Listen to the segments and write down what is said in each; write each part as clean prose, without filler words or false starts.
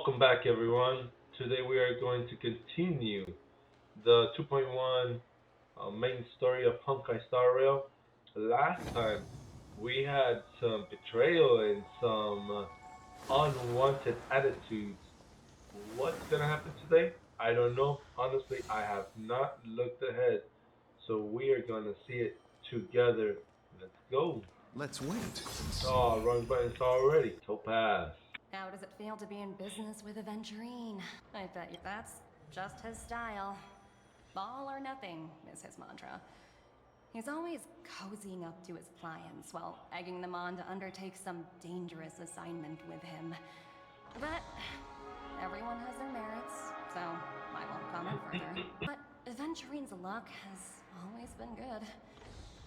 Welcome back, everyone. Today we are going to continue the 2.1 main story of Honkai Star Rail. Last time we had some betrayal and some unwanted attitudes. What's gonna happen today? I don't know. Honestly, I have not looked ahead, so we are gonna see it together. Let's go. Let's wait and see. Oh, wrong buttons already. Topaz. How does it feel to be in business with aventurine? I bet you that's just his style. All or nothing is his mantra. He's always cozying up to his clients while egging them on to undertake some dangerous assignment with him. But everyone has their merits, so I won't comment further. But aventurine's luck has always been good.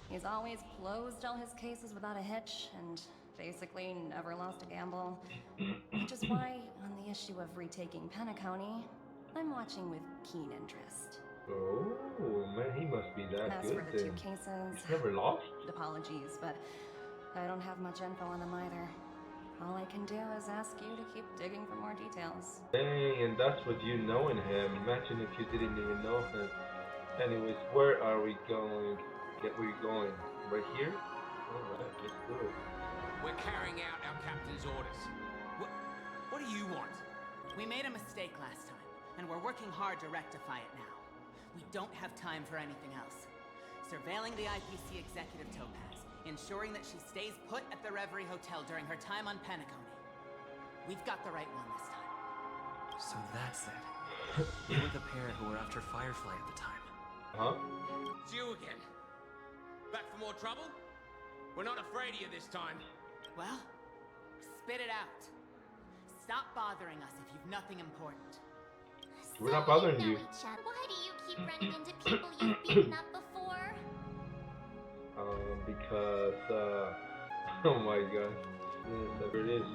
He's always closed all his cases without a hitch and basically never lost a gamble. Which is why, on the issue of retaking Penacony, I'm watching with keen interest. Oh man, he must be that As good for the two then. cases, He's never lost? apologies, but I don't have much info on them either. All I can do is ask you to keep digging for more details. Dang, and that's what you know in him. Imagine if you didn't even know him. Anyways, where are we going? Get where you're going. Right here? Alright, let's do it. We're carrying out our captain's orders. What do you want? We made a mistake last time, and we're working hard to rectify it now. We don't have time for anything else. Surveilling the IPC executive Topaz, ensuring that she stays put at the Reverie Hotel during her time on Penacony. We've got the right one this time. So that's it. You were the pair who were after Firefly at the time. Huh? It's you again. Back for more trouble? We're not afraid of you this time. Well, spit it out. Stop bothering us if you've nothing important. We're not bothering you. Why do you keep running into people you've beaten up before? Because, oh my gosh. There it is.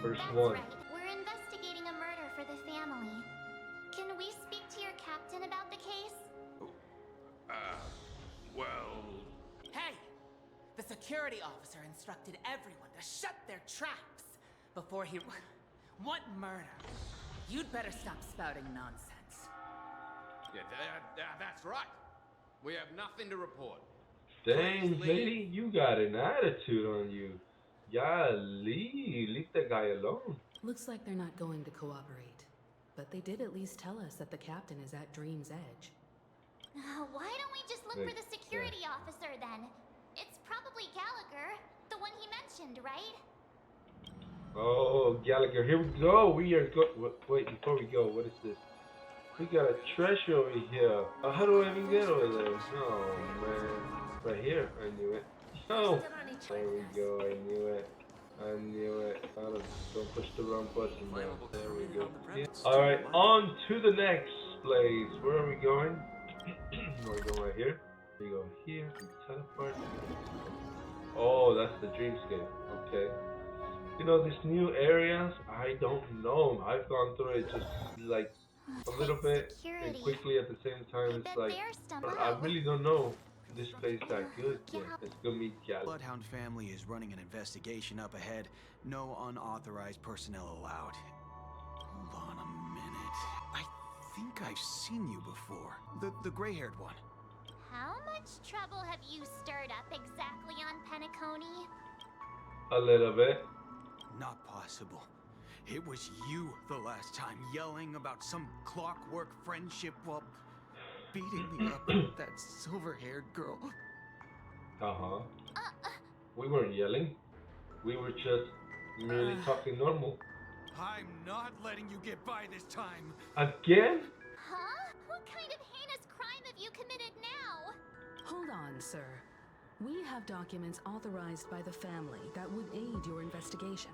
First That's one. right. We're investigating a murder for the family. Can we speak to your captain about the case? Well... Hey! The security officer instructed everyone to shut their traps before he... What murder? You'd better stop spouting nonsense. Yeah, that's right. We have nothing to report. Dang, lady, you got an attitude on you. Golly, leave that guy alone. Looks like they're not going to cooperate. But they did at least tell us that the captain is at Dream's Edge. Why don't we just look for the security officer then? It's probably Gallagher, the one he mentioned, right? Oh, Gallagher, here we go. We are wait, before we go, what is this? We got a treasure over here. How do I even get over there? Oh, man. Right here. I knew it. Oh, there we go. I knew it. I knew it. Don't push the wrong button now. There we go. Yeah. Alright, on to the next place. Where are we going? We're going right here. We go here. We teleport. Oh, that's the dreamscape. Okay. You know, these new areas, I don't know. I've gone through it just like a little bit and quickly at the same time. It's like, I really don't know this place that good yet. Let's go meet Gallagher. Bloodhound family is running an investigation up ahead. No unauthorized personnel allowed. Hold on a minute. I think I've seen you before. The gray-haired one. How much trouble have you stirred up exactly on Penacony? A little bit. Not possible. It was you the last time yelling about some clockwork friendship while beating me up with that silver-haired girl. Uh-huh. We weren't yelling. We were just merely talking normal. I'm not letting you get by this time. Again? Huh? What kind of heinous crime have you committed now? Hold on, sir. We have documents authorized by the family that would aid your investigation.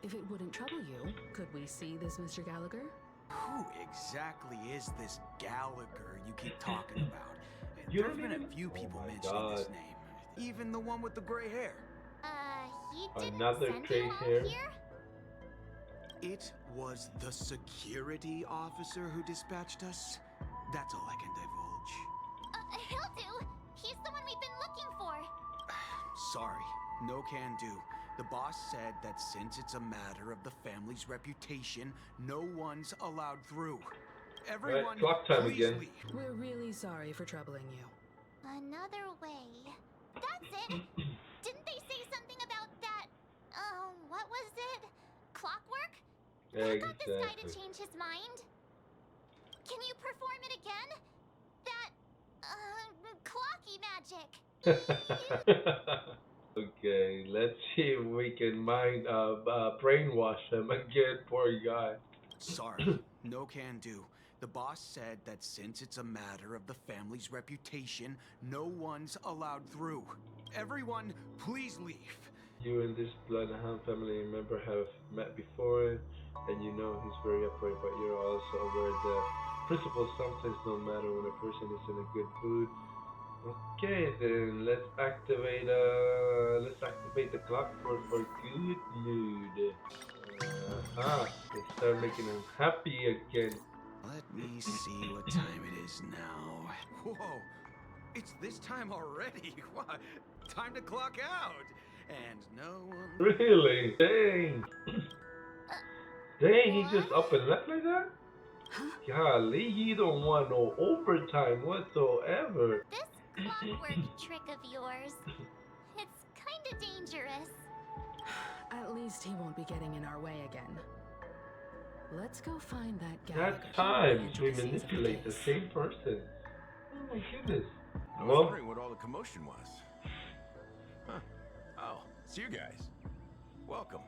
If it wouldn't trouble you, could we see this Mr. Gallagher? Who exactly is this Gallagher you keep talking about? You There's don't been even... a few people Oh my mentioning God. this name. Even the one with the gray hair. He didn't Another send gray you all hair? here? It was the security officer who dispatched us. That's all I can divulge. He'll do. He's the one we've been looking for. Sorry, no can do. The boss said that since it's a matter of the family's reputation, no one's allowed through. Everyone, clock time please again. leave. We're really sorry for troubling you. Another way. That's it! Didn't they say something about that? What was it? Clockwork? I got this guy to change his mind. Can you perform it again? That, clocky magic. Okay, let's see if we can brainwash him again, poor guy. Sorry, no can do. The boss said that since it's a matter of the family's reputation, no one's allowed through. Everyone, please leave. You and this Bloodhound family member have met before, and you know he's very upright, but you're also aware that principles sometimes don't matter when a person is in a good mood. Okay, then let's activate the clock for good mood. Let's start making him happy again. Let me see what time it is now. Whoa, it's this time already. What? Time to clock out. And no one... Really? Dang. Dang, he just up and left like that? Golly, he don't want no overtime whatsoever. This clockwork trick of yours, it's kinda dangerous. At least he won't be getting in our way again. Let's go find that Gallagher. That's times we manipulate the same person. Oh my goodness. I was wondering what all the commotion was. Huh. Oh, it's you guys. Welcome.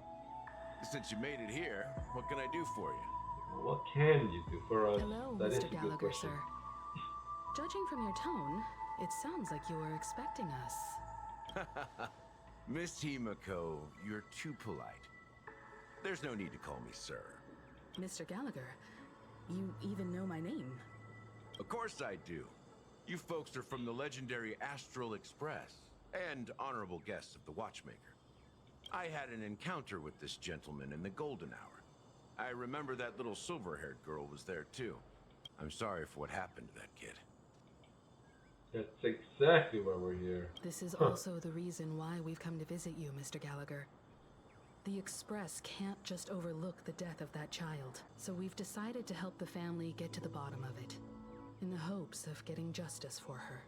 Since you made it here, what can I do for you? What can you do for us? Hello, That is a Mr. good Gallagher, question. sir. Judging from your tone, it sounds like you were expecting us. Miss Himiko, you're too polite. There's no need to call me sir. Mr. Gallagher, you even know my name. Of course I do. You folks are from the legendary Astral Express and honorable guests of the Watchmaker. I had an encounter with this gentleman in the golden hour. I remember that little silver-haired girl was there too. I'm sorry for what happened to that kid. That's exactly why we're here. This is also the reason why we've come to visit you, Mr. Gallagher. The Express can't just overlook the death of that child, so we've decided to help the family get to the bottom of it, in the hopes of getting justice for her.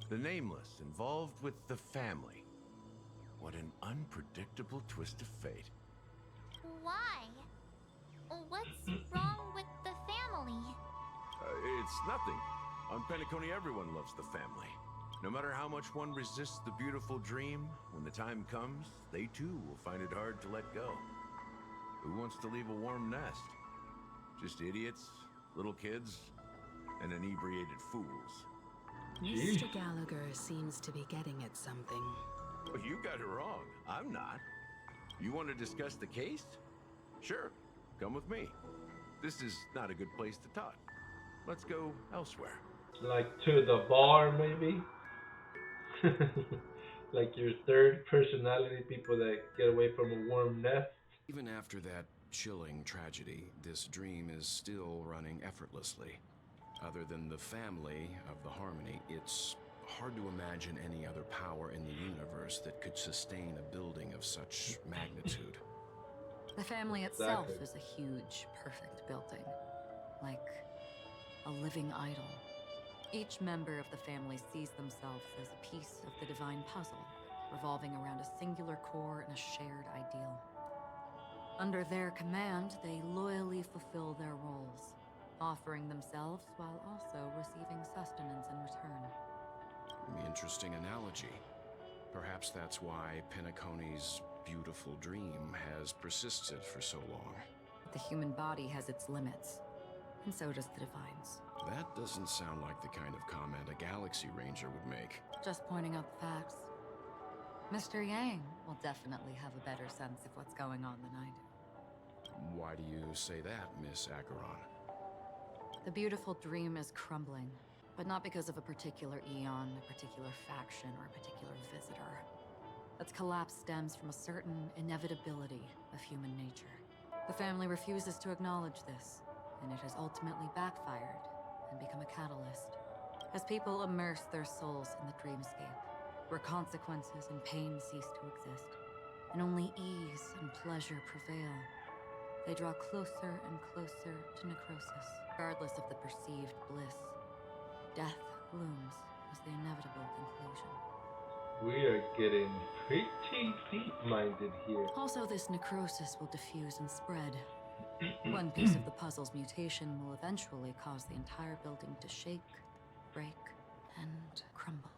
The Nameless involved with the family. What an unpredictable twist of fate. Why? What's wrong with the family? It's nothing. On Penacony, everyone loves the family. No matter how much one resists the beautiful dream, when the time comes, they too will find it hard to let go. Who wants to leave a warm nest? Just idiots, little kids, and inebriated fools. Mr. Gallagher seems to be getting at something. Well, you got it wrong. I'm not. You want to discuss the case? Sure, come with me. This is not a good place to talk. Let's go elsewhere. Like to the bar, maybe? Like your third personality, people that get away from a warm nest? Even after that chilling tragedy, this dream is still running effortlessly. Other than the family of the Harmony, it's hard to imagine any other power in the universe that could sustain a building of such magnitude. The family itself Exactly. is a huge, perfect building. Like a living idol. Each member of the family sees themselves as a piece of the divine puzzle, revolving around a singular core and a shared ideal. Under their command, they loyally fulfill their roles, offering themselves while also receiving sustenance in return. Interesting analogy. Perhaps that's why Penacony's beautiful dream has persisted for so long. The human body has its limits, and so does the divine's. That doesn't sound like the kind of comment a Galaxy Ranger would make. Just pointing out the facts. Mr. Yang will definitely have a better sense of what's going on than I do. Why do you say that, Miss Acheron? The beautiful dream is crumbling, but not because of a particular eon, a particular faction, or a particular visitor. Its collapse stems from a certain inevitability of human nature. The family refuses to acknowledge this, and it has ultimately backfired and become a catalyst. As people immerse their souls in the dreamscape, where consequences and pain cease to exist, and only ease and pleasure prevail. They draw closer and closer to necrosis, regardless of the perceived bliss. Death looms as the inevitable conclusion. We are getting pretty deep-minded here. Also, this necrosis will diffuse and spread. One piece of the puzzle's mutation will eventually cause the entire building to shake, break, and crumble.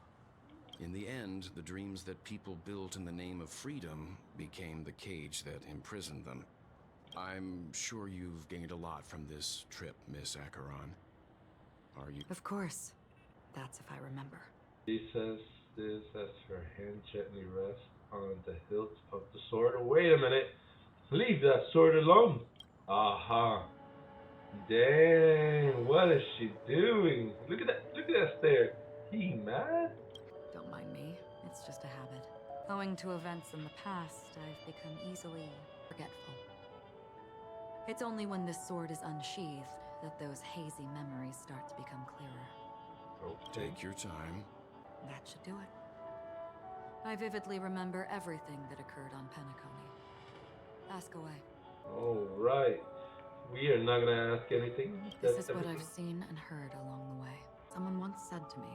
In the end, the dreams that people built in the name of freedom became the cage that imprisoned them. I'm sure you've gained a lot from this trip, Miss Acheron. Are you? Of course. That's if I remember. She says this as her hand gently rests on the hilt of the sword. Wait a minute. Leave that sword alone. Aha. Dang, what is she doing? Look at that stare. He mad? Don't mind me. It's just a habit. Owing to events in the past, I've become easily forgetful. It's only when this sword is unsheathed that those hazy memories start to become clearer. Okay. Take your time. That should do it. I vividly remember everything that occurred on Penacony. Ask away. Alright. We are not gonna ask anything. This is what I've seen and heard along the way. Someone once said to me,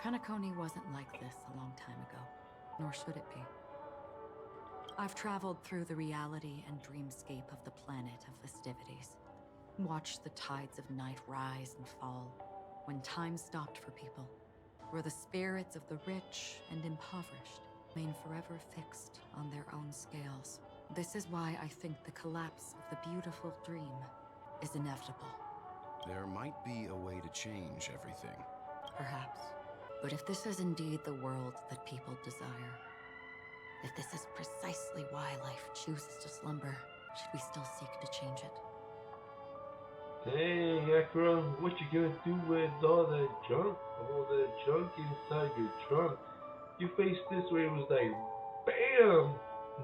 Penacony wasn't like this a long time ago, nor should it be. I've traveled through the reality and dreamscape of the planet of festivities. Watched the tides of night rise and fall, when time stopped for people, where the spirits of the rich and impoverished remain forever fixed on their own scales. This is why I think the collapse of the beautiful dream is inevitable. There might be a way to change everything. Perhaps. But if this is indeed the world that people desire, if this is precisely why life chooses to slumber, should we still seek to change it? Dang, Acheron, what you gonna do with all that junk inside your trunk? You faced this way, it was like, BAM!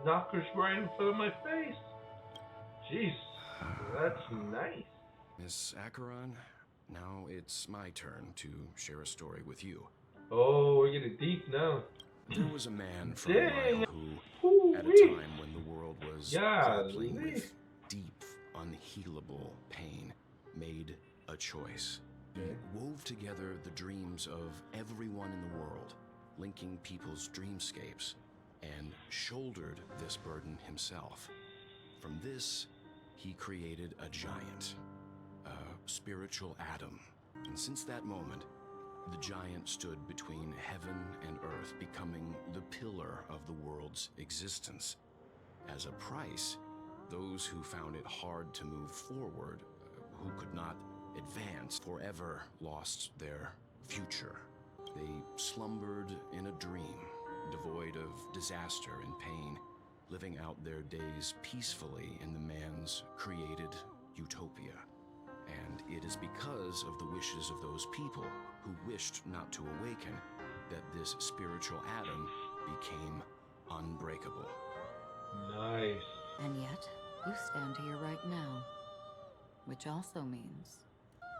Knockers right in front of my face. Jeez, that's nice. Miss Acheron, now it's my turn to share a story with you. Oh, we're getting deep now. There was a man from Dang. Ryle who, at a time when the world was grappling with deep, unhealable pain, made a choice. He wove together the dreams of everyone in the world, linking people's dreamscapes, and shouldered this burden himself. From this, he created a giant, a spiritual Adam. And since that moment, the giant stood between heaven and earth, becoming the pillar of the world's existence. As a price, those who found it hard to move forward, who could not advance, forever lost their future. They slumbered in a dream, devoid of disaster and pain, living out their days peacefully in the man's created utopia. And it is because of the wishes of those people who wished not to awaken that this spiritual Adam became unbreakable. Nice. And yet, you stand here right now. Which also means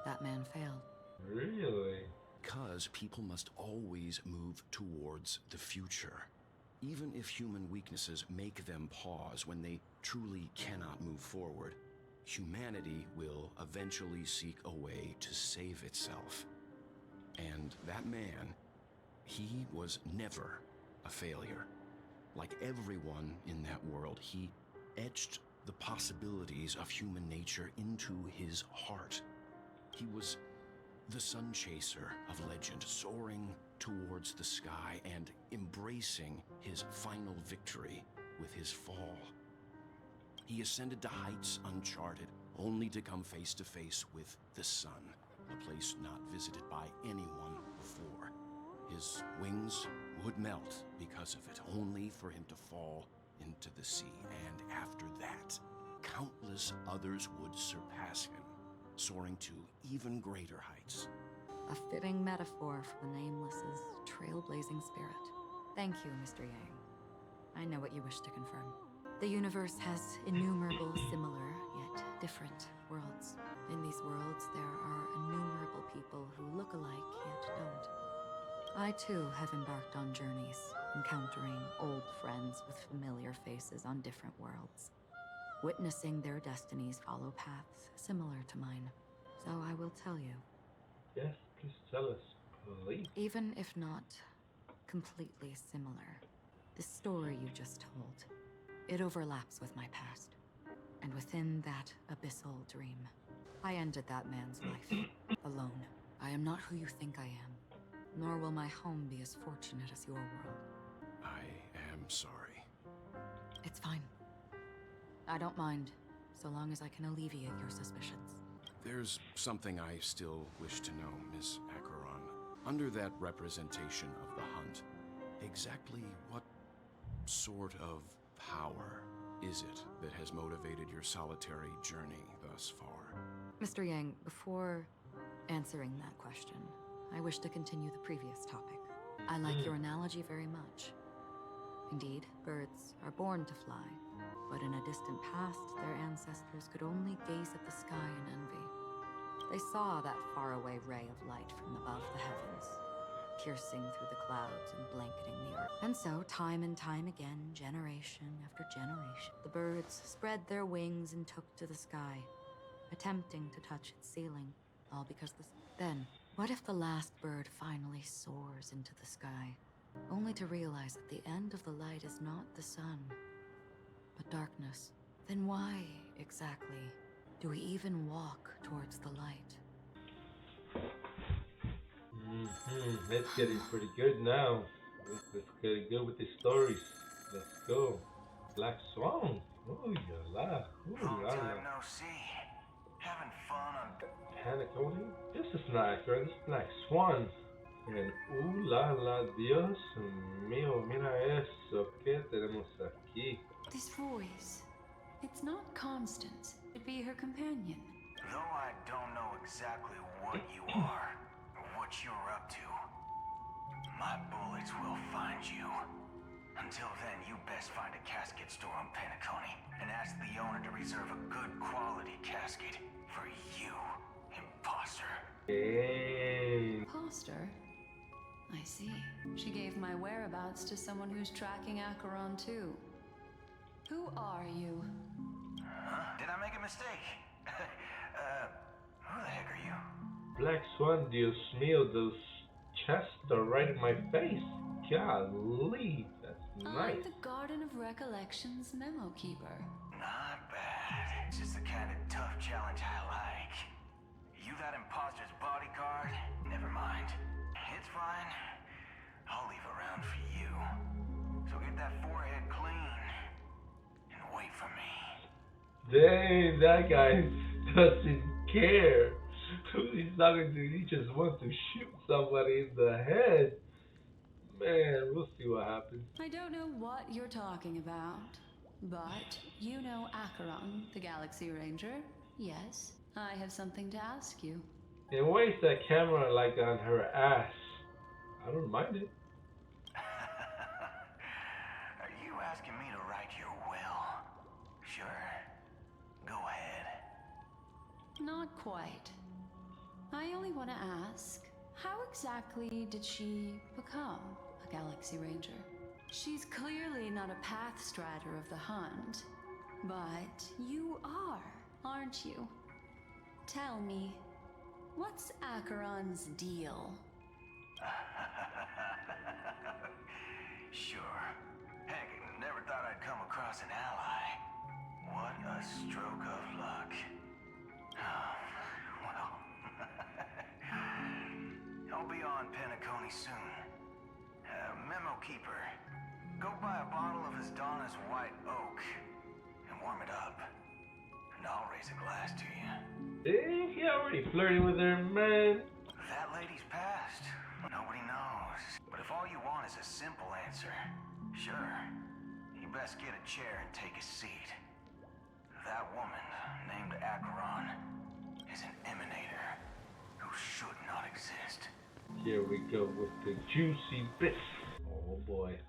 that man failed. Really? Because people must always move towards the future. Even if human weaknesses make them pause when they truly cannot move forward, humanity will eventually seek a way to save itself. And that man, he was never a failure. Like everyone in that world, he etched the possibilities of human nature into his heart. He was the sun chaser of legend, soaring towards the sky and embracing his final victory with his fall. He ascended to heights uncharted, only to come face to face with the sun, a place not visited by anyone before. His wings would melt because of it, only for him to fall into the sea. And after that, countless others would surpass him, soaring to even greater heights. A fitting metaphor for the Nameless's trailblazing spirit. Thank you, Mr. Yang. I know what you wish to confirm. The universe has innumerable similar, yet different worlds. In these worlds, there are innumerable people who look alike, yet don't. I too have embarked on journeys, encountering old friends with familiar faces on different worlds, witnessing their destinies follow paths similar to mine. So I will tell you. Yes, please tell us, please. Even if not completely similar, the story you just told, it overlaps with my past. And within that abyssal dream, I ended that man's life, alone. I am not who you think I am, nor will my home be as fortunate as your world. I am sorry. It's fine. I don't mind, so long as I can alleviate your suspicions. There's something I still wish to know, Miss Acheron. Under that representation of the hunt, exactly what sort of power is it that has motivated your solitary journey thus far? Mr. Yang, before answering that question, I wish to continue the previous topic. I like your analogy very much. Indeed, birds are born to fly, but in a distant past, their ancestors could only gaze at the sky in envy. They saw that faraway ray of light from above the heavens, piercing through the clouds and blanketing the earth. And so, time and time again, generation after generation, the birds spread their wings and took to the sky, attempting to touch its ceiling, all because Then, what if the last bird finally soars into the sky, only to realize that the end of the light is not the sun, but darkness? Then why, exactly, do we even walk towards the light? That's getting pretty good now. Let's get good with the stories. Let's go. Black Swan. Ooh, la. Ooh, Long la, time la. no see. Having fun on... Paniconi? This is nice, right? This is Black Swan. And la la, Dios mío, mira eso. ¿Qué tenemos aquí? This voice, it's not Constance. It'd be her companion. Though I don't know exactly what you are, or what you're up to, my bullets will find you. Until then, you best find a casket store on Penacony and ask the owner to reserve a good quality casket for you, imposter. Hey. Imposter? I see. She gave my whereabouts to someone who's tracking Acheron too. Who are you? Huh? Did I make a mistake? Who the heck are you? Black Swan, Dios mío, those chests are right in my face. Golly, that's nice. I'm the Garden of Recollections memo keeper. Not bad. It's just the kind of tough challenge I like. You that imposter's bodyguard? Never mind. It's fine. I'll leave a round for you. So get that forehead clean and wait for me. Dang, that guy doesn't care who he's talking to. He just wants to shoot somebody in the head. Man, we'll see what happens. I don't know what you're talking about, but you know Acheron, the Galaxy Ranger. Yes, I have something to ask you. And why is that camera like on her ass? I don't mind it. Are you asking me to write your will? Sure. Go ahead. Not quite. I only want to ask, how exactly did she become a Galaxy Ranger? She's clearly not a path strider of the hunt, but you are, aren't you? Tell me, what's Acheron's deal? Sure. Heck, never thought I'd come across an ally. What a stroke of luck. Well, I'll be on Penacony soon. Memo keeper, go buy a bottle of his Donna's White Oak and warm it up. And I'll raise a glass to you. Dang, he already flirting with her, man. That lady's past. Nobody knows. But if all you want is a simple answer, sure. You best get a chair and take a seat. That woman, named Acheron, is an emanator who should not exist. Here we go with the juicy bits.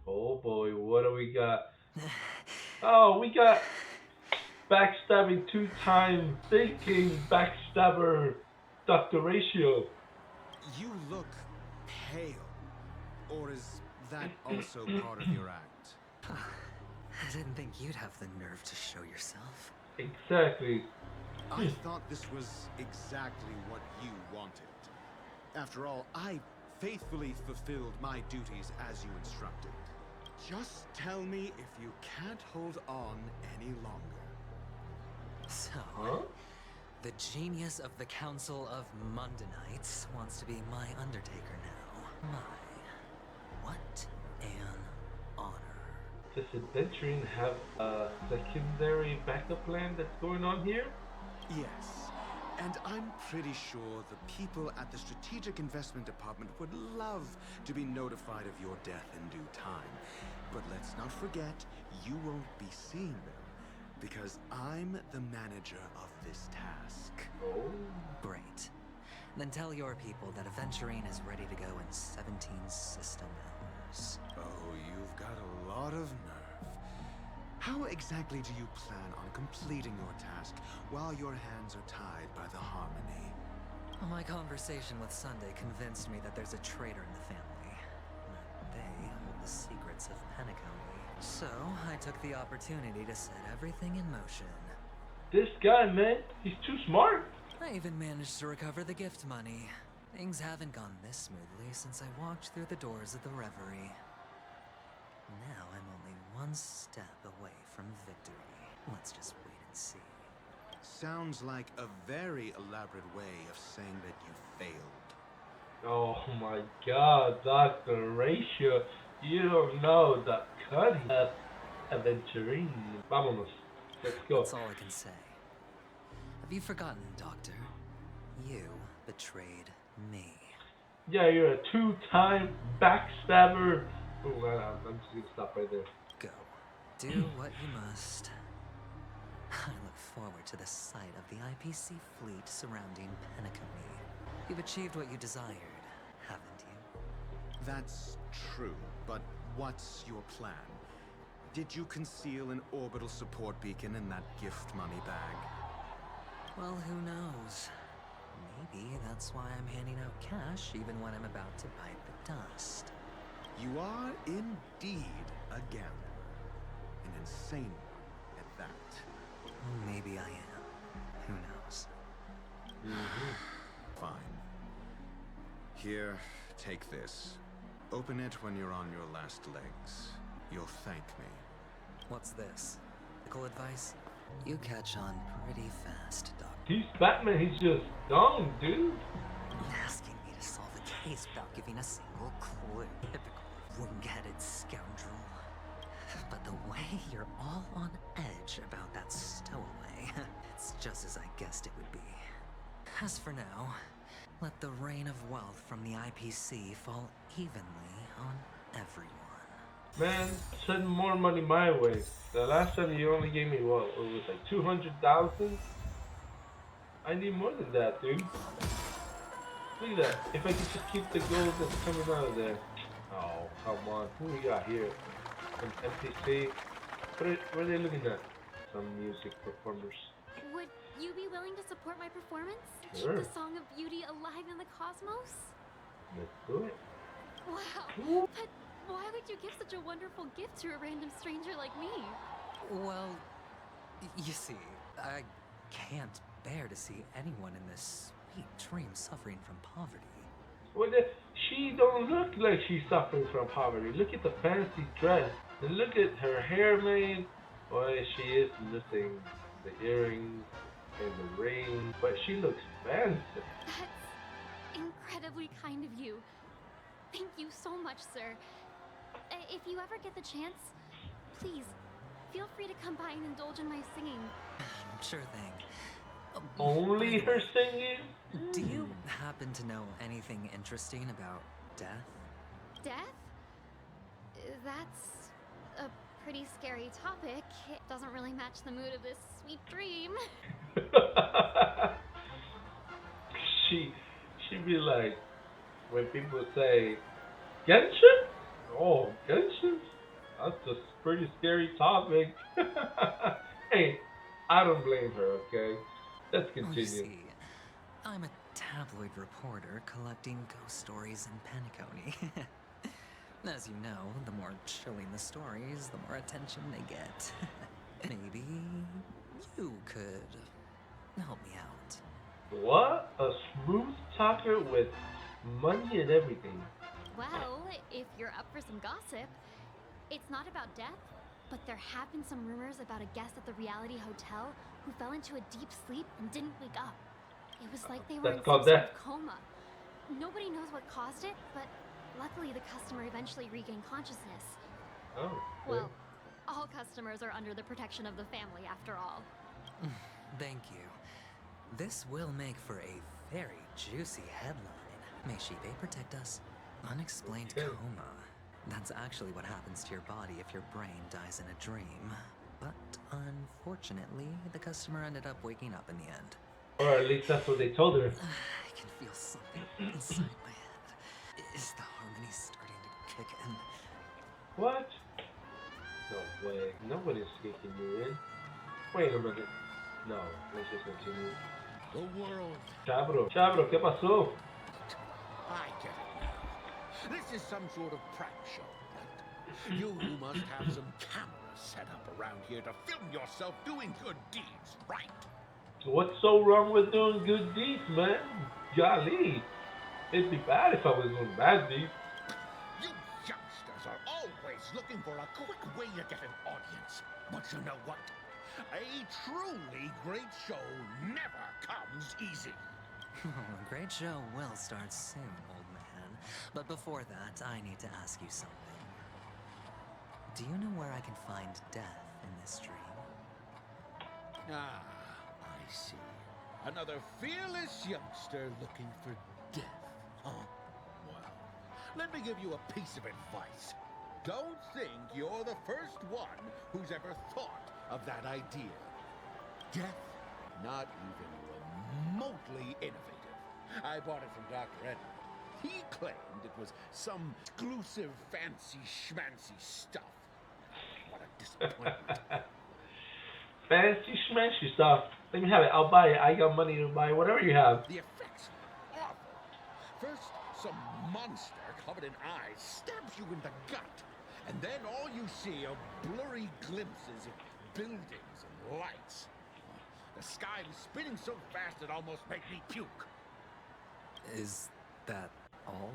Oh boy, what do we got? Oh, we got backstabbing 2-time thinking backstabber Dr. Ratio. You look pale. Or is that also part of your act? I didn't think you'd have the nerve to show yourself. Exactly. I thought this was exactly what you wanted. After all, I faithfully fulfilled my duties as you instructed. Just tell me if you can't hold on any longer. So, the genius of the Council of Mundanites wants to be my Undertaker now. What an honor. Does Aventurine have a secondary backup plan that's going on here? Yes, and I'm pretty sure the people at the Strategic Investment Department would love to be notified of your death in due time. But let's not forget, you won't be seeing them, because I'm the manager of this task. Oh. Great. Then tell your people that Aventurine is ready to go in 17 system hours. Oh, you've got a lot of nerve. How exactly do you plan on completing your task while your hands are tied by the Harmony? My conversation with Sunday convinced me that there's a traitor in the family. That they hold the secrets of Penacony. So, I took the opportunity to set everything in motion. This guy, man, he's too smart. I even managed to recover the gift money. Things haven't gone this smoothly since I walked through the doors of the Reverie. Now I'm only one step away from victory. Let's just wait and see. Sounds like a very elaborate way of saying that you failed. Oh my god, Dr. Ratio, you don't know the cutting of Aventurine. Vámonos. Let's go. That's all I can say. Have you forgotten, Doctor? You betrayed me. Yeah, you're a two-time backstabber. Oh man, I'm just gonna stop right there. Go. Do what you must. I look forward to the sight of the IPC fleet surrounding Penacony. You've achieved what you desired, haven't you? That's true, but what's your plan? Did you conceal an orbital support beacon in that gift money bag? Well, who knows? Maybe that's why I'm handing out cash even when I'm about to bite the dust. You are indeed a gambler. An insane one at that. Maybe I am. Who knows? Fine. Here, take this. Open it when you're on your last legs. You'll thank me. What's this? Medical advice? You catch on pretty fast, Doc. He's Batman, he's just dumb, dude. Asking me to solve a case without giving a single clue. Typical wing-headed scoundrel. But the way you're all on edge about that stowaway, it's just as I guessed it would be. As for now, let the rain of wealth from the IPC fall evenly on everyone. Man, send more money my way. The last time you only gave me what? It was like 200,000? I need more than that, dude. Look at that. If I could just keep the gold that's coming out of there. Oh, come on. Who we got here? Some NPC. What are they looking at? Some music performers. Would you be willing to support my performance? Sure. Keep the Song of Beauty alive in the cosmos? Let's do it. Wow. But why would you give such a wonderful gift to a random stranger like me? Well, you see, I can't bear to see anyone in this sweet dream suffering from poverty. Well, she don't look like she's suffering from poverty. Look at the fancy dress. And look at her hair, man. Boy, she is missing the earrings and the ring. But she looks fancy. That's incredibly kind of you. Thank you so much, sir. If you ever get the chance, please, feel free to come by and indulge in my singing. Sure thing. Only her singing? Do you happen to know anything interesting about death? Death? That's a pretty scary topic. It doesn't really match the mood of this sweet dream. She'd be like, when people say, Genshin? Oh, Genshin? That's a pretty scary topic. Hey, I don't blame her, okay? Let's continue. See, I'm a tabloid reporter collecting ghost stories in Penacony. As you know, the more chilling the stories, the more attention they get. Maybe you could help me out. What? A smooth talker with money and everything. Well, if you're up for some gossip, it's not about death, but there have been some rumors about a guest at the reality hotel who fell into a deep sleep and didn't wake up. It was like they were in some sort of coma. Nobody knows what caused it, but luckily the customer eventually regained consciousness. Oh. Well, all customers are under the protection of the family after all. Thank you. This will make for a very juicy headline. May Shibe protect us. Unexplained coma. That's actually what happens to your body if your brain dies in a dream. But unfortunately, the customer ended up waking up in the end. Or at least that's what they told her. I can feel something inside my head. Is the harmony starting to kick in? What? No way. Nobody's kicking you in. Wait a minute. No, let's just continue. The world. Chabro, ¿qué pasó? I get it now. This is some sort of prank show, right? You must have some cameras set up around here to film yourself doing good deeds, right? What's so wrong with doing good deeds, man? Golly. It'd be bad if I was doing bad deeds. You youngsters are always looking for a quick way to get an audience. But you know what? A truly great show never comes easy. A great show will start soon, old man. But before that, I need to ask you something. Do you know where I can find death in this dream? Ah, I see. Another fearless youngster looking for death, huh? Well, let me give you a piece of advice. Don't think you're the first one who's ever thought of that idea. Death, not even remotely innovative. I bought it from Dr. Edward. He claimed it was some exclusive fancy schmancy stuff. What a disappointment. Fancy schmancy stuff. Let me have it. I'll buy it. I got money to buy whatever you have. The effects are awful. First, some monster covered in eyes stabs you in the gut. And then all you see are blurry glimpses of buildings and lights. The sky was spinning so fast it almost made me puke. Is that all?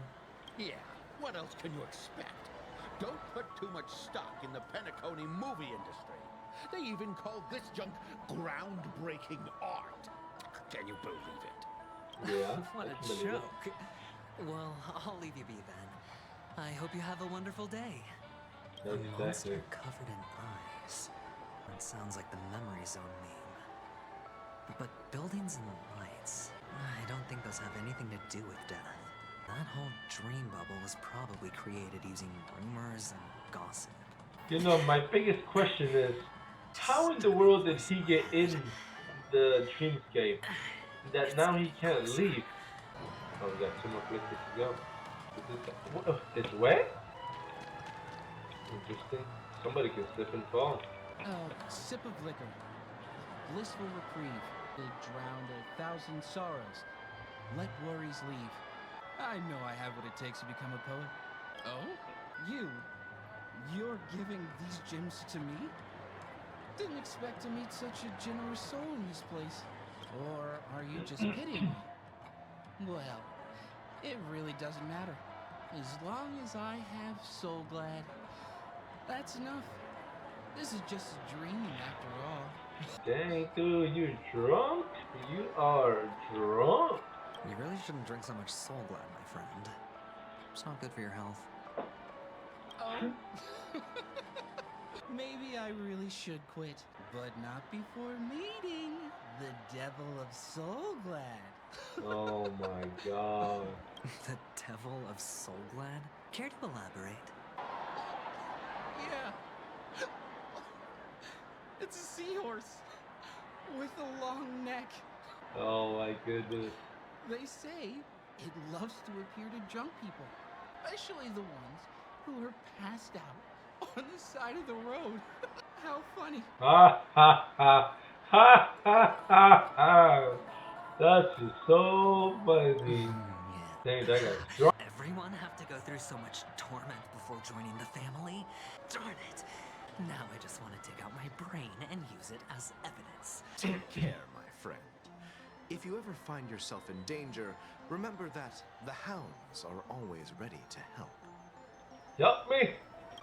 Yeah, what else can you expect? Don't put too much stock in the Penacony movie industry. They even call this junk groundbreaking art. Can you believe it? Yeah. What a joke. Well, I'll leave you be then. I hope you have a wonderful day. No, a monster covered in eyes. That sounds like the memory zone meme. But buildings and lights, I don't think those have anything to do with death. That whole dream bubble was probably created using rumors and gossip. You know, my biggest question is, how in the world did he get in the dreamscape that now he can't leave? Oh, we got 2 more places to go. It's wet? Interesting. Somebody can slip and fall. Sip of liquor. Blissful reprieve. It drowned 1,000 sorrows. Let worries leave. I know I have what it takes to become a poet. Oh? You're giving these gems to me? Didn't expect to meet such a generous soul in this place. Or are you just pitying me? Well, it really doesn't matter. As long as I have Soul Glad, that's enough. This is just a dream after all. Dang, dude, you're drunk? You are drunk? You really shouldn't drink so much Soul Glad, my friend. It's not good for your health. Oh. Maybe I really should quit, but not before meeting the Devil of Soul Glad. Oh my god. The Devil of Soul Glad? Care to elaborate? Yeah. It's a seahorse with a long neck. Oh my goodness. They say it loves to appear to drunk people, especially the ones who are passed out on the side of the road. How funny. Ha ha ha. Ha ha ha ha. That's just so funny. Dang, that guy's drunk. everyone have to go through so much torment before joining the family? Darn it! Now I just want to take out my brain and use it as evidence. Take care, my friend. If you ever find yourself in danger, remember that the hounds are always ready to help. Help me!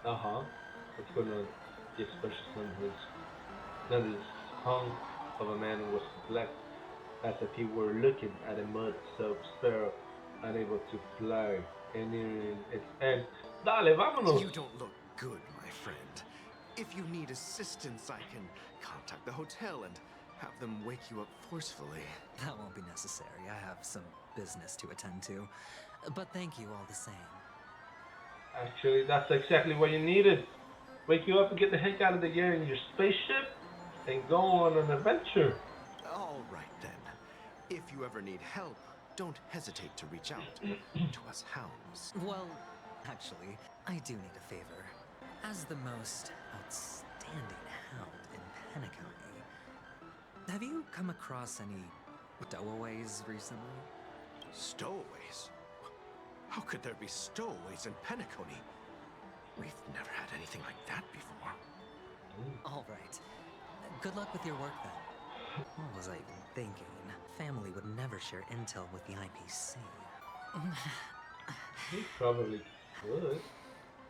What's going on? The expression on his hung of a man was black, as if he were looking at a mud-soaked sparrow, unable to fly, and nearing its end. Dale, vámonos! You don't look good, my friend. If you need assistance, I can contact the hotel and have them wake you up forcefully. That won't be necessary. I have some business to attend to. But thank you all the same. Actually, that's exactly what you needed. Wake you up and get the heck out of the air in your spaceship and go on an adventure. All right then. If you ever need help, don't hesitate to reach out to us hounds. Well, actually, I do need a favor. As the most outstanding hound in Penacony, have you come across any stowaways recently? Stowaways? How could there be stowaways in Penacony? We've never had anything like that before. All right. Good luck with your work then. What was I even thinking? Family would never share intel with the IPC. He probably would,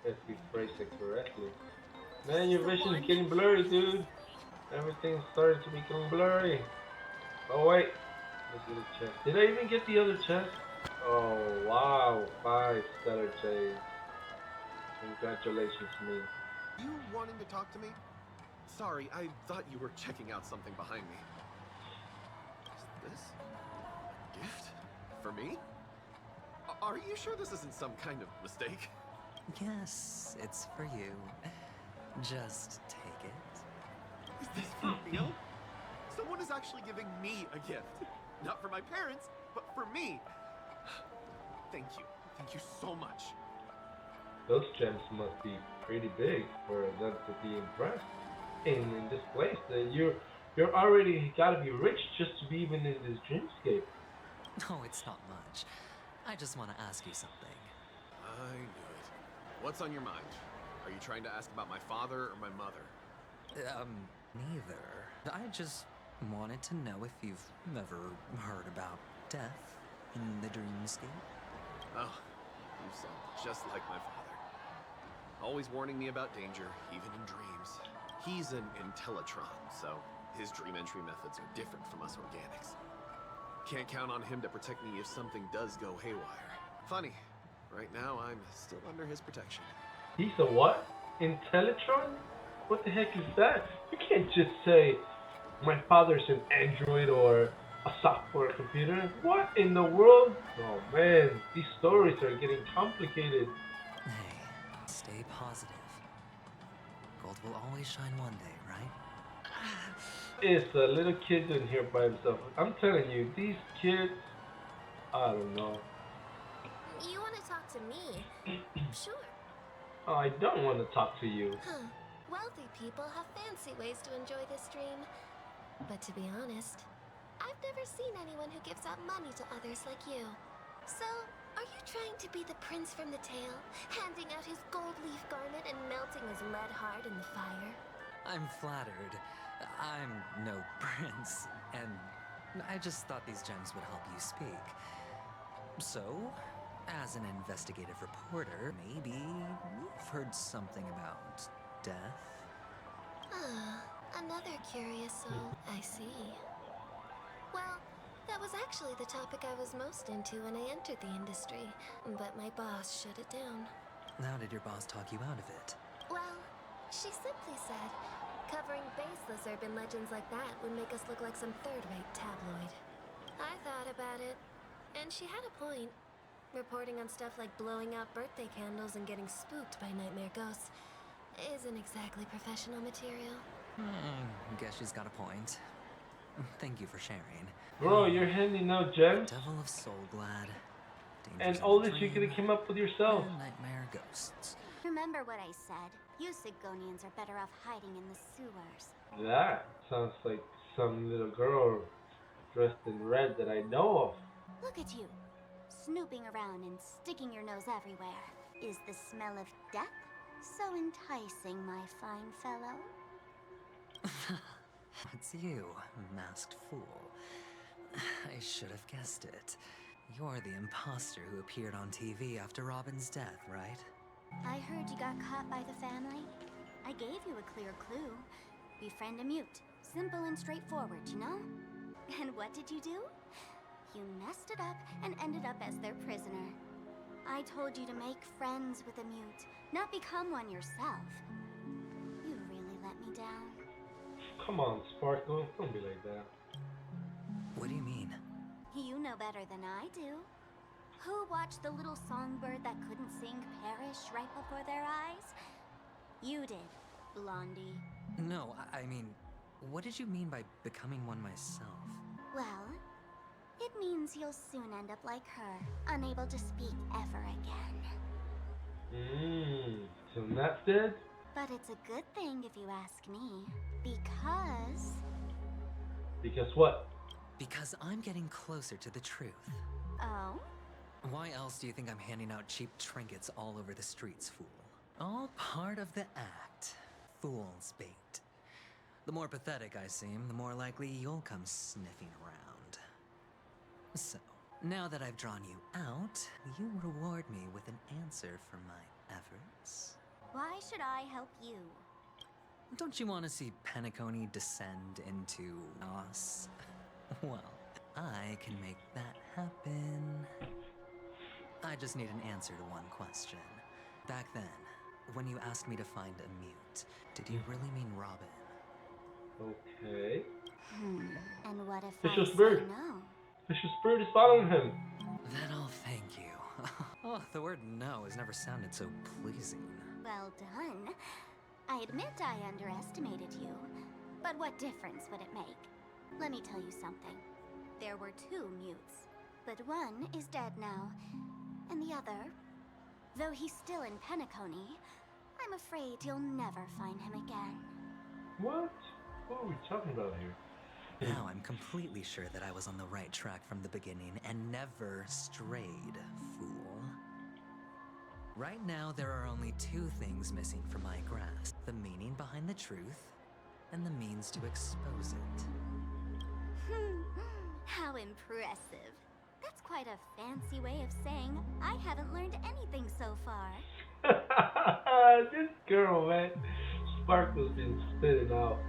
if we phrase it correctly. Man, your vision is getting blurry, dude. Everything's starting to become blurry. Oh wait, let's get a chest. Did I even get the other chest? Oh wow, 5 stellar jades. Congratulations, me. You wanting to talk to me? Sorry, I thought you were checking out something behind me. Is this a gift? For me? Are you sure this isn't some kind of mistake? Yes, it's for you. Just take it. Is this for real? Someone is actually giving me a gift. Not for my parents, but for me. Thank you. Thank you so much. Those gems must be pretty big for them to be impressed. In this place, you're already gotta be rich just to be even in this dreamscape. No, it's not much. I just want to ask you something. I knew it. What's on your mind? Are you trying to ask about my father or my mother? Neither. I just wanted to know if you've ever heard about death in the dreamscape. Oh, you sound just like my father. Always warning me about danger, even in dreams. He's an Intellitron, so his dream entry methods are different from us organics. Can't count on him to protect me if something does go haywire. Funny, right now I'm still under his protection. He's a what? Intellitron? What the heck is that? You can't just say, my father's an android or a software computer. What in the world? Oh man, these stories are getting complicated. Hey, stay positive. Gold will always shine one day, right? It's a little kid in here by himself. I'm telling you, these kids, I don't know. You want to talk to me? Sure. Oh, I don't want to talk to you. Huh. Wealthy people have fancy ways to enjoy this dream. But to be honest, I've never seen anyone who gives out money to others like you. So, are you trying to be the prince from the tale, handing out his gold leaf garment and melting his lead heart in the fire? I'm flattered. I'm no prince, and I just thought these gems would help you speak. So, as an investigative reporter, maybe you've heard something about death? Ah, another curious soul, I see. Well, that was actually the topic I was most into when I entered the industry, but my boss shut it down. How did your boss talk you out of it? Well, she simply said, covering baseless urban legends like that would make us look like some third-rate tabloid. I thought about it, and she had a point. Reporting on stuff like blowing out birthday candles and getting spooked by nightmare ghosts isn't exactly professional material. Guess she's got a point. Thank you for sharing. Bro, you're handing out gems? Devil of Soul Glad. And all this you could have came up with yourself. Nightmare ghosts. Remember what I said. You Sigonians are better off hiding in the sewers. That sounds like some little girl dressed in red that I know of. Look at you. snooping around and sticking your nose everywhere. Is the smell of death so enticing, my fine fellow? It's you, masked fool. I should have guessed it. You're the imposter who appeared on TV after Robin's death, right? I heard you got caught by the family. I gave you a clear clue. Befriend a mute. Simple and straightforward, you know? And what did you do? You messed it up and ended up as their prisoner. I told you to make friends with a mute, not become one yourself. You really let me down. Come on, Sparkle. Don't be like that. What do you mean? You know better than I do. Who watched the little songbird that couldn't sing perish right before their eyes? You did, Blondie. No, I mean, what did you mean by becoming one myself? Well, it means you'll soon end up like her, unable to speak ever again. So that's it? But it's a good thing if you ask me, because... Because what? Because I'm getting closer to the truth. Oh? Why else do you think I'm handing out cheap trinkets all over the streets, fool? All part of the act. Fool's bait. The more pathetic I seem, the more likely you'll come sniffing around. So, now that I've drawn you out, you reward me with an answer for my efforts. Why should I help you? Don't you want to see Penacony descend into us? Well, I can make that happen. I just need an answer to one question. Back then, when you asked me to find a mute, did you really mean Robin? Okay. And what if Vicious I bird. say no? Vicious bird is following him. Then I'll thank you. Oh, the word no has never sounded so pleasing. Well done. I admit I underestimated you. But what difference would it make? Let me tell you something. There were 2 mutes, but one is dead now. And the other, though he's still in Penacony, I'm afraid you'll never find him again. What? What are we talking about here? Now I'm completely sure that I was on the right track from the beginning and never strayed, fool. Right now, there are only 2 things missing from my grasp. The meaning behind the truth, and the means to expose it. How impressive. That's quite a fancy way of saying I haven't learned anything so far. This girl, man. Sparkle's been spitting out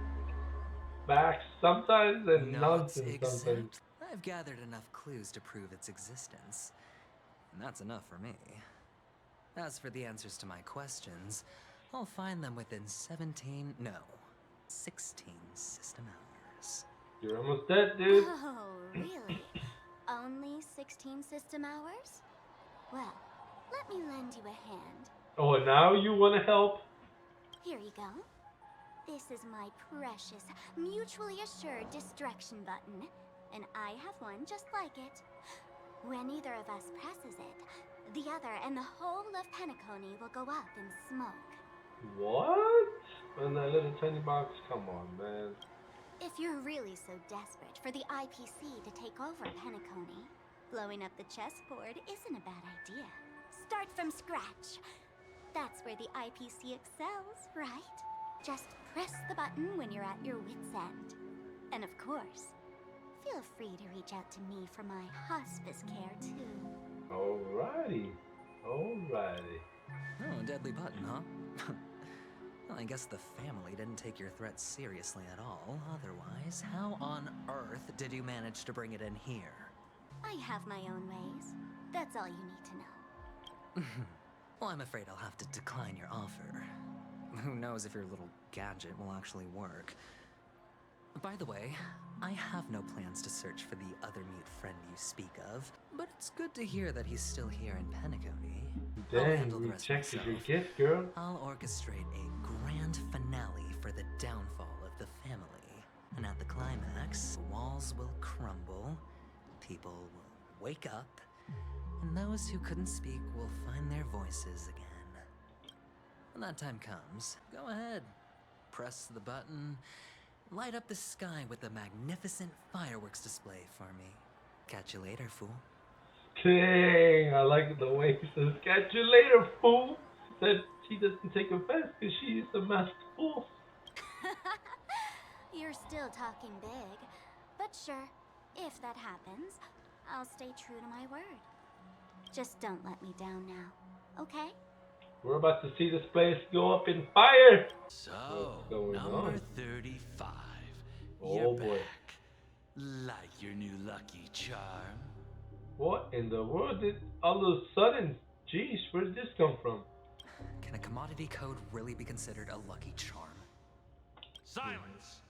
facts sometimes and nonsense sometimes. I've gathered enough clues to prove its existence. And that's enough for me. As for the answers to my questions, I'll find them within 16 system hours. You're almost dead, dude. Oh, really? Only 16 system hours? Well, let me lend you a hand. Oh, and now you want to help? Here you go. This is my precious, mutually assured destruction button, and I have one just like it. When either of us presses it, the other and the whole of Penacony will go up in smoke. What? And that little tiny box? Come on, man. If you're really so desperate for the IPC to take over Penacony, blowing up the chessboard isn't a bad idea. Start from scratch. That's where the IPC excels, right? Just press the button when you're at your wit's end. And of course, feel free to reach out to me for my hospice care, too. Alrighty. Alrighty. Oh, a deadly button, huh? Well, I guess the family didn't take your threat seriously at all. Otherwise, how on earth did you manage to bring it in here? I have my own ways. That's all you need to know. Well, I'm afraid I'll have to decline your offer. Who knows if your little gadget will actually work. By the way, I have no plans to search for the other mute friend you speak of, but it's good to hear that he's still here in Penacony. Dang, you rejected your gift, girl. I'll orchestrate a grand finale for the downfall of the family. And at the climax, the walls will crumble, people will wake up, and those who couldn't speak will find their voices again. When that time comes, go ahead, press the button, light up the sky with a magnificent fireworks display for me. Catch you later, fool. Dang, I like the way he says, "Catch you later, fool." That she doesn't take offense because she is a masked fool. You're still talking big. But sure, if that happens, I'll stay true to my word. Just don't let me down now, okay? We're about to see this place go up in fire. So, what's going number on? 35. Oh You're boy. back. Like your new lucky charm. What in the world did all of a sudden? Jeez, where did this come from? Can a commodity code really be considered a lucky charm? Silence!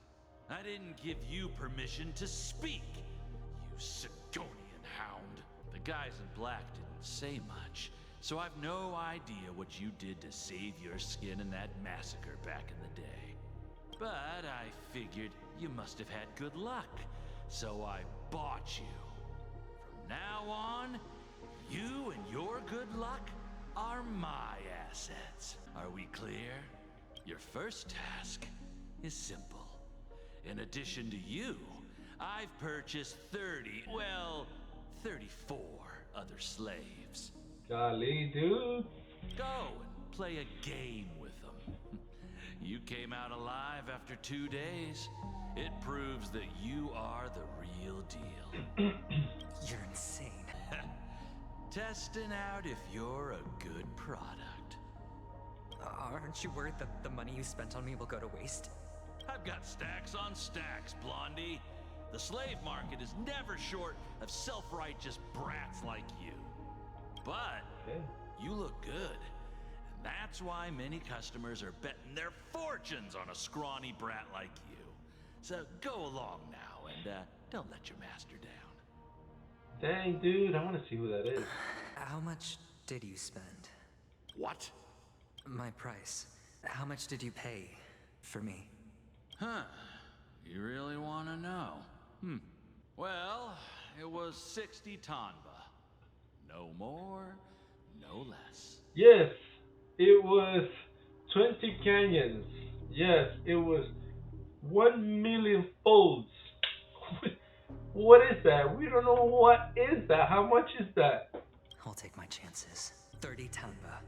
I didn't give you permission to speak, you Sigonian hound. The guys in black didn't say much, so I've no idea what you did to save your skin in that massacre back in the day. But I figured you must have had good luck, so I bought you. From now on, you and your good luck are my assets. Are we clear? Your first task is simple. In addition to you, I've purchased 34 other slaves. Golly, dude. Go and play a game with them. You came out alive after 2 days. It proves that you are the real deal. You're insane. Testing out if you're a good product. Aren't you worried that the money you spent on me will go to waste? I've got stacks on stacks, Blondie. The slave market is never short of self-righteous brats like you. But you look good. And that's why many customers are betting their fortunes on a scrawny brat like you. So go along now and don't let your master down. Dang, dude, I want to see who that is. How much did you spend? What? My price. How much did you pay for me? Huh. You really want to know? Well, it was 60 tanba. No more, no less. Yes, it was 20 canyons. Yes, it was 1,000,000 folds. What is that? We don't know what is that. How much is that? I'll take my chances. 30 tanba.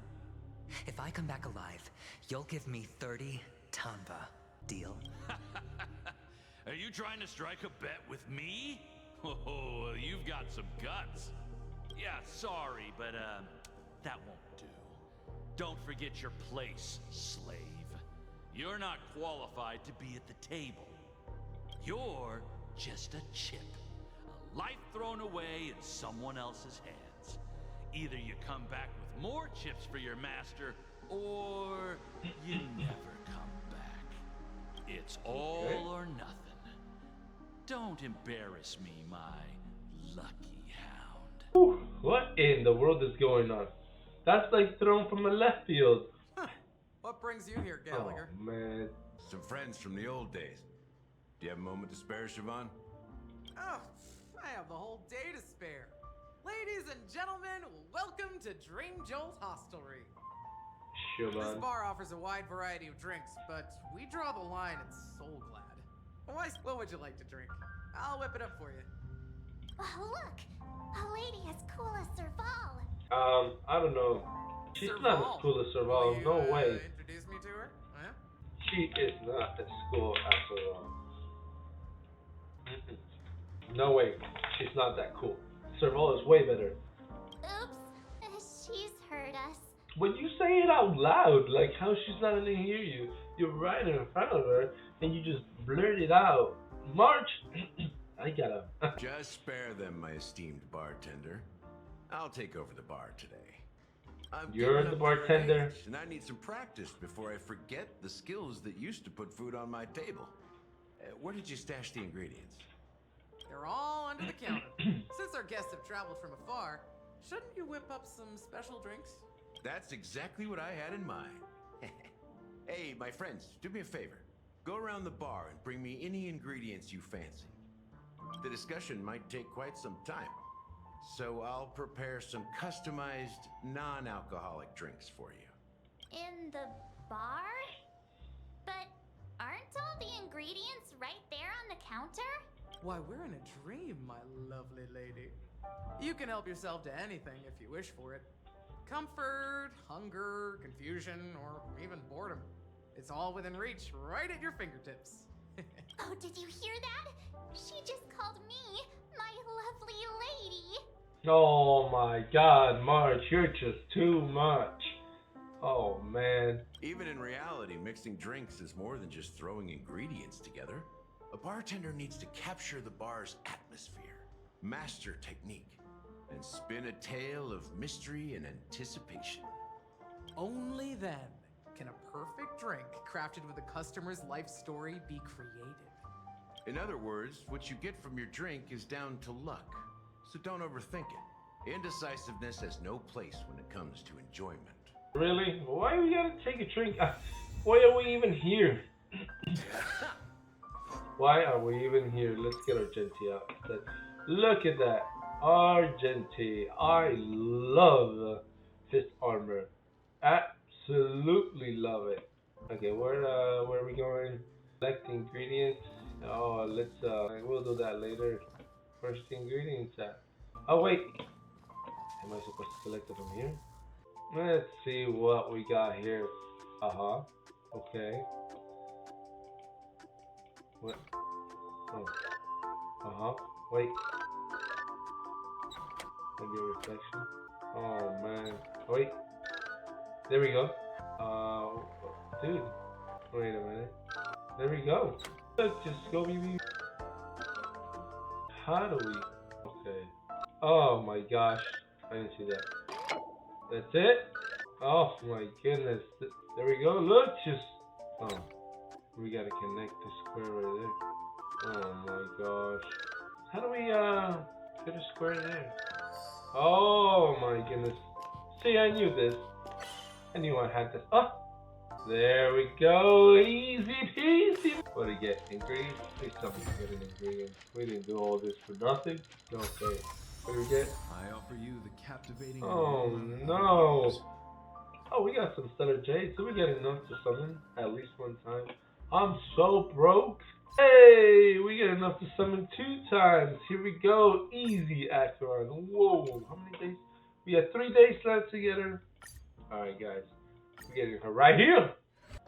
If I come back alive, you'll give me 30 tanba. Deal? Are you trying to strike a bet with me? Oh, you've got some guts. Yeah, sorry, but that won't do. Don't forget your place, slave. You're not qualified to be at the table. You're just a chip. A life thrown away in someone else's hands. Either you come back with more chips for your master, or you never come back. It's all or nothing. Don't embarrass me, my lucky hound. Whew, what in the world is going on? That's like thrown from a left field. What brings you here, Gallagher? Oh, man. Some friends from the old days. Do you have a moment to spare, Siobhan? Oh, I have the whole day to spare. Ladies and gentlemen, welcome to Dream Jolt Hostelry. This Siobhan. bar offers a wide variety of drinks, but we draw the line at Soul Glad. What would you like to drink? I'll whip it up for you. Oh, look! A lady as cool as Serval. I don't know. She's not as cool as Serval. No way. Introduce me to her? Huh? She is not as cool as Serval. No way. She's not that cool. Serval is way better. Oops. She's heard us. When you say it out loud, like how she's not gonna hear you, you're right in front of her and you just blurt it out. March! I gotta. Just spare them, my esteemed bartender. I'll take over the bar today. You're the bartender? Age, and I need some practice before I forget the skills that used to put food on my table. Where did you stash the ingredients? They're all under the counter. Since our guests have traveled from afar, shouldn't you whip up some special drinks? That's exactly what I had in mind. Hey, my friends, do me a favor. Go around the bar and bring me any ingredients you fancy. The discussion might take quite some time, so I'll prepare some customized, non-alcoholic drinks for you. In the bar? But aren't all the ingredients right there on the counter? Why, we're in a dream, my lovely lady. You can help yourself to anything if you wish for it. Comfort, hunger, confusion, or even boredom. It's all within reach, right at your fingertips. Oh, did you hear that? She just called me my lovely lady. Oh my god, March, you're just too much. Oh man. Even in reality, mixing drinks is more than just throwing ingredients together. A bartender needs to capture the bar's atmosphere, master technique, and spin a tale of mystery and anticipation. Only then can a perfect drink crafted with a customer's life story be created. In other words, what you get from your drink is down to luck, so don't overthink it. Indecisiveness has no place when it comes to enjoyment. Really? Why we gotta take a drink? Why are we even here? Why are we even here? Let's get our Genty out. Look at that. Our Genty. I love his armor. Absolutely love it. Okay, where are we going? Select ingredients. Oh, we'll do that later. Where's the ingredients at? Oh wait. Am I supposed to select it from here? Let's see what we got here. Okay. What? Oh. Wait. Maybe a reflection. Oh man. Wait. There we go. Dude. Wait a minute. There we go. Let's just go, baby. How do we? Okay. Oh my gosh. I didn't see that. That's it? Oh my goodness. There we go. Look, oh. We gotta connect the square right there. Oh my gosh. How do we put a square there? Oh my goodness. See, I knew this. I knew I had this. Oh! There we go. Easy peasy. What do you get? Ingredients? Please tell me you get an ingredient. We didn't do all this for nothing. Okay. What do we get? I offer you the captivating. Oh no. Oh, we got some stellar jade, so we get enough to summon at least one time. I'm so broke. Hey, we get enough to summon 2 times. Here we go. Easy, Acheron. Whoa. How many days? We have 3 days left together. Alright, guys. We're getting her right here.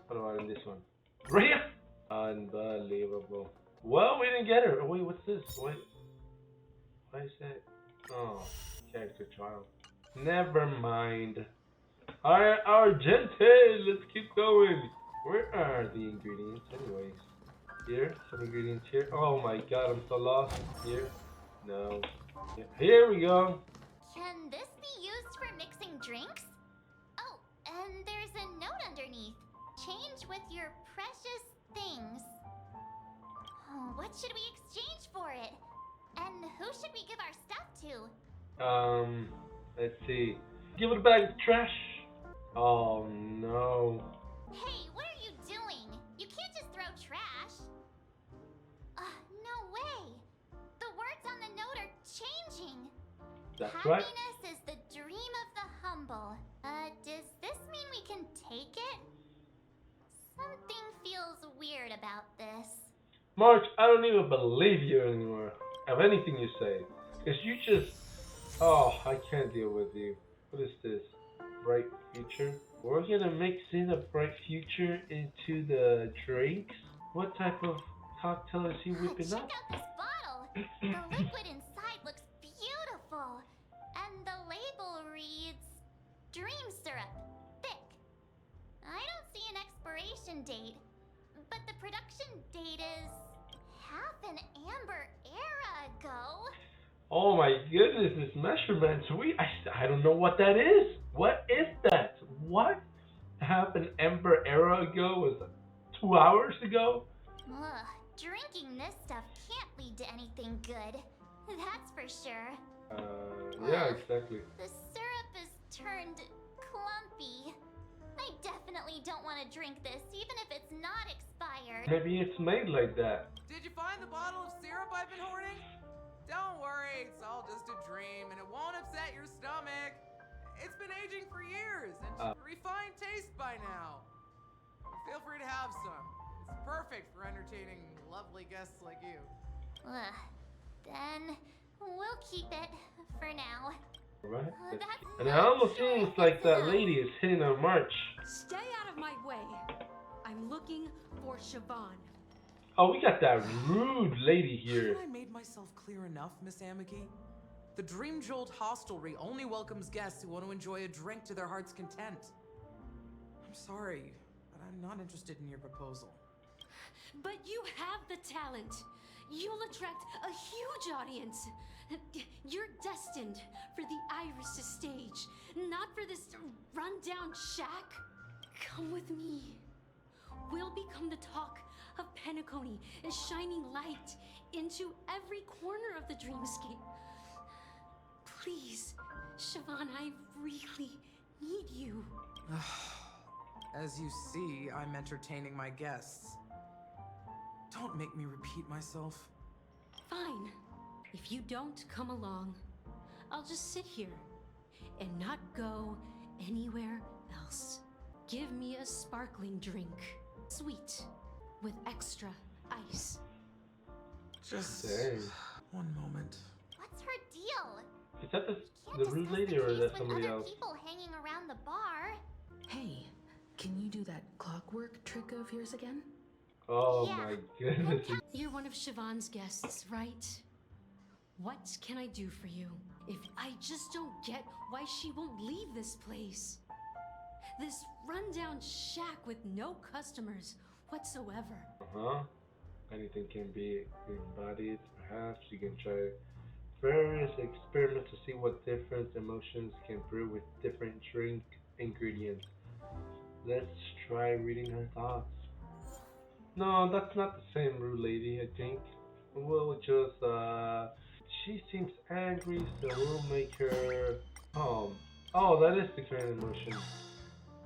What about in this one? Right here. Unbelievable. Well, we didn't get her. Oh, wait, what's this? Wait. What is that? Oh, character trial. Never mind. Alright, Argente, let's keep going. Where are the ingredients anyways? Here, some ingredients here. Oh my god, I'm so lost. Here, no. Here we go. Can this be used for mixing drinks? Oh, and there's a note underneath. Change with your precious things. Oh, what should we exchange for it? And who should we give our stuff to? Let's see. Give it a bag of trash. Oh no. Hey, what are you doing? You can't just throw trash. No way. The words on the note are changing. That's Happiness right. is the dream of the humble. Does this mean we can take it? Something feels weird about this. March, I don't even believe you anymore. Of anything you say. Because you just... Oh, I can't deal with you. What is this? Bright future? We're gonna mix in a bright future into the drinks? What type of cocktail is he whipping up? Check out this bottle. The liquid inside looks beautiful. And the label reads... Dream syrup. Thick. I don't see an expiration date. But the production date is... half an amber era ago. Oh my goodness, this measurement. I don't know what that is. What is that? What happened Ember era ago? Was it 2 hours ago? Ugh, drinking this stuff can't lead to anything good. That's for sure. Yeah, exactly. The syrup is turned clumpy. I definitely don't want to drink this, even if it's not expired. Maybe it's made like that. Did you find the bottle of syrup I've been hoarding? Don't worry, it's all just a dream and it won't upset your stomach. It's been aging for years and refined taste by now. Feel free to have some. It's perfect for entertaining lovely guests like you. Then we'll keep it for now. Right? And it almost seems like that lady is hitting a march. Stay out of my way. I'm looking for Siobhan. Oh, we got that rude lady here. Haven't I made myself clear enough, Miss Amiki? The Dream Jolt hostelry only welcomes guests who want to enjoy a drink to their heart's content. I'm sorry, but I'm not interested in your proposal. But you have the talent. You'll attract a huge audience. You're destined for the Iris' stage, not for this rundown shack. Come with me. We'll become the talk of Penacony, shining light into every corner of the dreamscape. Please, Siobhan, I really need you. As you see, I'm entertaining my guests. Don't make me repeat myself. Fine. If you don't come along, I'll just sit here and not go anywhere else. Give me a sparkling drink, sweet, with extra ice. Just one moment. What's her deal? Is that the rude lady or is that somebody else? People hanging around the bar. Hey, can you do that clockwork trick of yours again? Oh my goodness. You're one of Siobhan's guests, right? What can I do for you? If I just don't get why she won't leave this place. This rundown shack with no customers whatsoever. Uh-huh. Anything can be embodied. Perhaps you can try various experiments to see what different emotions can brew with different drink ingredients. Let's try reading her thoughts. No, that's not the same rude lady, I think. We'll just, she seems angry, so we'll make her calm. Oh, that is the current emotion.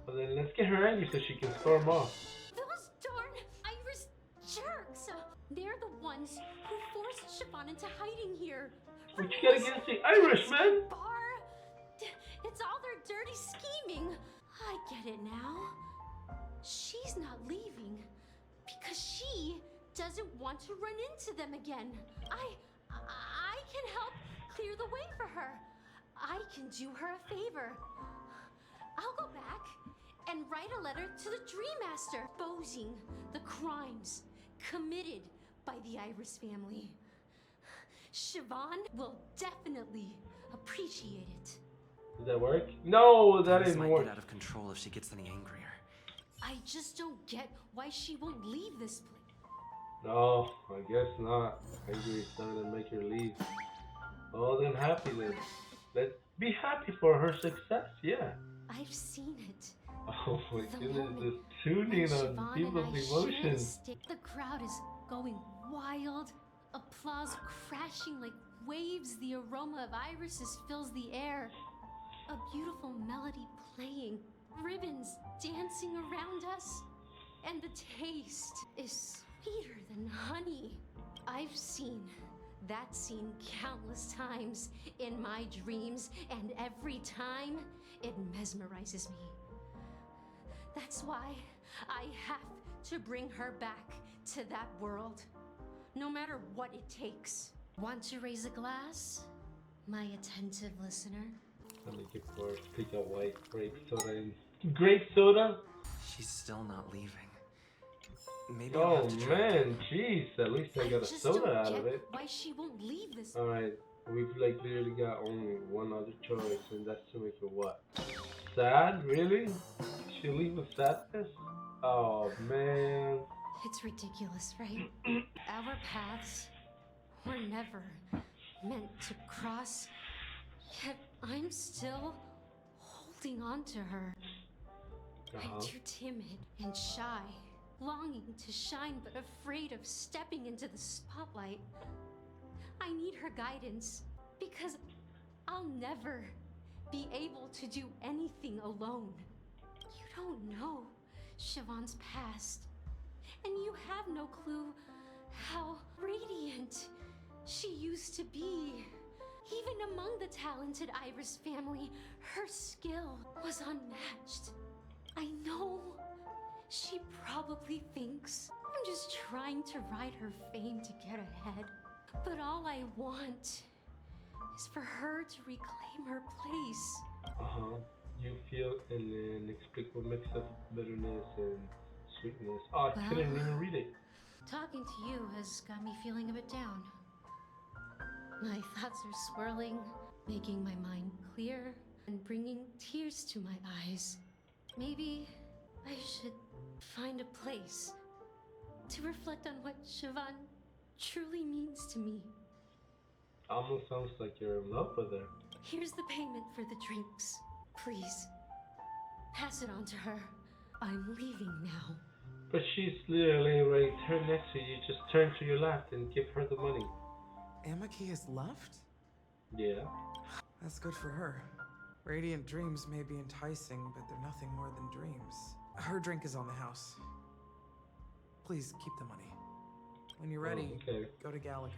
Well then, let's get her angry so she can storm off. Those darn Iris jerks! They're the ones who forced Siobhan into hiding here. What you got against the Irish, man? Bar? It's all their dirty scheming. I get it now. She's not leaving because she doesn't want to run into them again. I can help clear the way for her. I can do her a favor. I'll go back and write a letter to the Dream Master exposing the crimes committed by the Iris family. Siobhan will definitely appreciate it. Does that work? No, that This didn't might work. get out of control if she gets any angrier. I just don't get why she won't leave this place. No, I guess not. Angry is not gonna make her leave. Oh, then happy then. Let's be happy for her success, yeah. I've seen it. Oh my The goodness, moment just tuning when on Siobhan people's and I emotions. The crowd is going wild. Applause crashing like waves. The aroma of irises fills the air. A beautiful melody playing. Ribbons dancing around us. And the taste is sweeter than honey. I've seen that scene countless times in my dreams, and every time it mesmerizes me. That's why I have to bring her back to that world, no matter what it takes. Want to raise a glass, my attentive listener? Let me get for pick up white grape soda and grape soda? She's still not leaving. Maybe Oh I'll have to try man, jeez, at least I got a just soda don't out get of it. why she won't leave this. Alright, we've like literally got only one other choice, and that's to make her what? Sad? Really? She'll leave with sadness? Oh man. It's ridiculous, right? Our paths were never meant to cross, yet I'm still holding on to her. I'm too timid and shy, longing to shine but afraid of stepping into the spotlight. I need her guidance because I'll never be able to do anything alone. You don't know Siobhan's past, and you have no clue how radiant she used to be. Even among the talented Iris family, her skill was unmatched. I know she probably thinks I'm just trying to ride her fame to get ahead. But all I want is for her to reclaim her place. You feel an inexplicable mix of bitterness and sweetness. Oh, I couldn't even read it. Talking to you has got me feeling a bit down. My thoughts are swirling, making my mind clear and bringing tears to my eyes. Maybe I should find a place to reflect on what Siobhan truly means to me. Almost sounds like you're in love with her. Here's the payment for the drinks. Please, pass it on to her. I'm leaving now. But she's literally right turn next to you. Just turn to your left and give her the money. Amaki has left? Yeah. That's good for her. Radiant dreams may be enticing, but they're nothing more than dreams. Her drink is on the house. Please keep the money. When you're ready, go to Gallagher.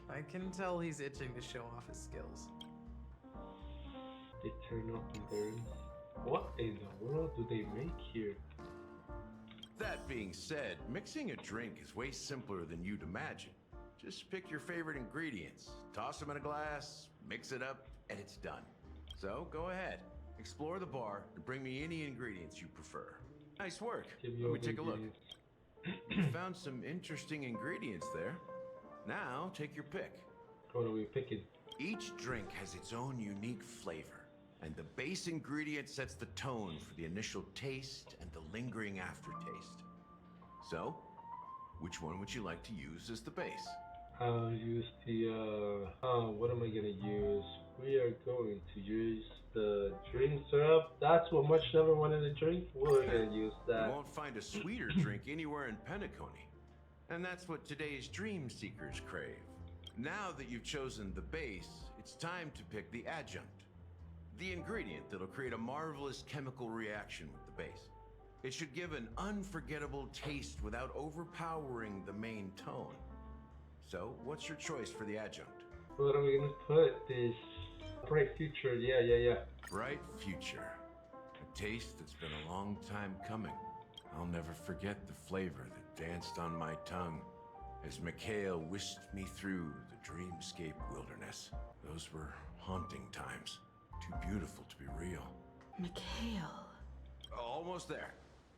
I can tell he's itching to show off his skills. They turn off and burn. What in the world do they make here? That being said, mixing a drink is way simpler than you'd imagine. Just pick your favorite ingredients, toss them in a glass, mix it up, and it's done. So go ahead, explore the bar, and bring me any ingredients you prefer. Nice work. Let me take a look. You found some interesting ingredients there. Now take your pick. What are we picking? Each drink has its own unique flavor, and the base ingredient sets the tone for the initial taste and the lingering aftertaste. So, which one would you like to use as the base? I'll use the, what am I gonna use? We are going to use the drink syrup. That's what Much never wanted to drink. We're gonna use that. You won't find a sweeter drink anywhere in Penacony. And that's what today's dream seekers crave. Now that you've chosen the base, it's time to pick the adjunct. The ingredient that'll create a marvelous chemical reaction with the base. It should give an unforgettable taste without overpowering the main tone. So, what's your choice for the adjunct? What are we gonna put? This bright future, yeah. Bright future. A taste that's been a long time coming. I'll never forget the flavor that danced on my tongue as Mikhail whisked me through the dreamscape wilderness. Those were haunting times. Too beautiful to be real. Mikhail. Almost there.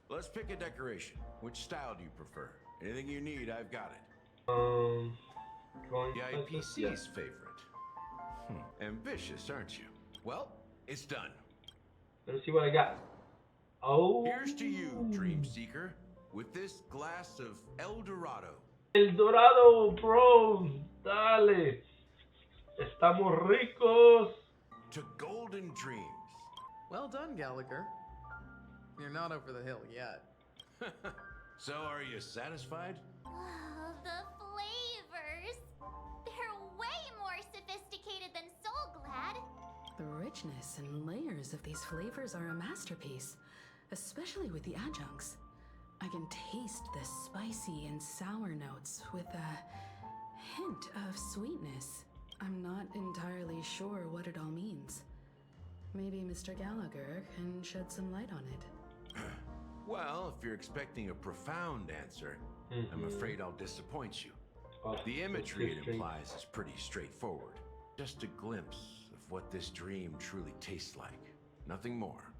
Let's pick a decoration. Which style do you prefer? Anything you need, I've got it. The IPC's favorite. Ambitious, aren't you? Well, it's done. Let me see what I got. Oh. Here's to you, Dream Seeker, with this glass of El Dorado. El Dorado, bro. Dale. Estamos ricos. To golden dreams. Well done, Gallagher. You're not over the hill yet. So, are you satisfied? Oh, the flavors. They're way more sophisticated than Soul Glad. The richness and layers of these flavors are a masterpiece, especially with the adjuncts. I can taste the spicy and sour notes with a hint of sweetness. I'm not entirely sure what it all means. Maybe Mr. Gallagher can shed some light on it. Well, if you're expecting a profound answer, I'm afraid I'll disappoint you. The imagery it implies is pretty straightforward. Just a glimpse of what this dream truly tastes like. Nothing more.